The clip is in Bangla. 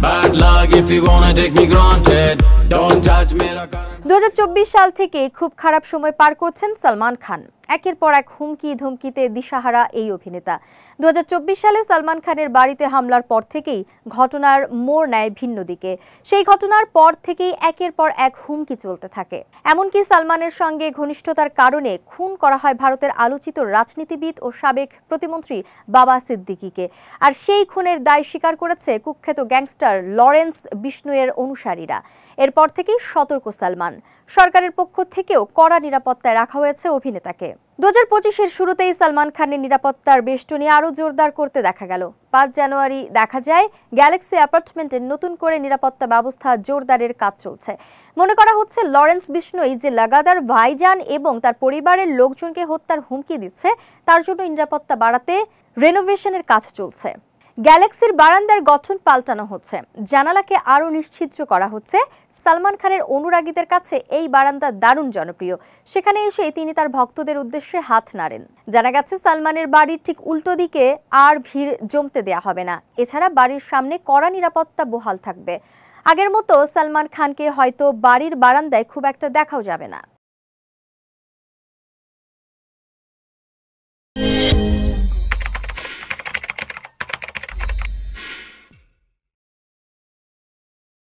Bad luck if you wanna take me granted. Don't judge me. 2024 সাল থেকে খুব খারাপ সময় পার করছেন সালমান খান। একের পর এক হুমকি ধমকিতে দিশাহারা এই অভিনেতা। 2024 সালে সালমান খানের বাড়িতে হামলার পর থেকেই ঘটনার মোড় নেয় ভিন্ন দিকে। সেই ঘটনার পর থেকেই একের পর এক হুমকি চলতে থাকে। এমনকি সালমানের সঙ্গে ঘনিষ্ঠতার কারণে খুন করা হয় ভারতের আলোচিত রাজনীতিবিদ ও সাবেক প্রতিমন্ত্রী বাবা সিদ্দিকীকে। আর সেই খুনের দায় স্বীকার করেছে কুখ্যাত গ্যাংস্টার লরেন্স বিষ্ণুয়ের অনুসারীরা। এরপর থেকেই সতর্ক সালমান। সরকারের পক্ষ থেকেও কড়া নিরাপত্তায় রাখা হয়েছে অভিনেতাকে। 2025-এর শুরুতেই সালমান খানের নিরাপত্তার বেষ্টনী আরও জোরদার করতে দেখা গেল। 5 জানুয়ারি দেখা যায় গ্যালাক্সি অ্যাপার্টমেন্টে নতুন করে নিরাপত্তা ব্যবস্থা জোরদারের কাজ চলছে। মনে করা হচ্ছে লরেন্স বিষ্ণুই যে লাগাতার ভাইজান এবং তার পরিবারের লোকজনকে হত্যার হুমকি দিচ্ছে, তার জন্য নিরাপত্তা বাড়াতে রেনোভেশনের কাজ চলছে। গ্যালাক্সির বারান্দার গঠন পাল্টানো হচ্ছে, জানালাকে আরও নিশ্ছিদ্র করা হচ্ছে। সালমান খানের অনুরাগীদের কাছে এই বারান্দা দারুণ জনপ্রিয়। সেখানে এসে তিনি তার ভক্তদের উদ্দেশ্যে হাত নাড়েন। জানা গেছে সালমানের বাড়ির ঠিক উল্টো দিকে আর ভিড় জমতে দেয়া হবে না। এছাড়া বাড়ির সামনে কড়া নিরাপত্তা বহাল থাকবে। আগের মতো সালমান খানকে হয়তো বাড়ির বারান্দায় খুব একটা দেখাও যাবে না।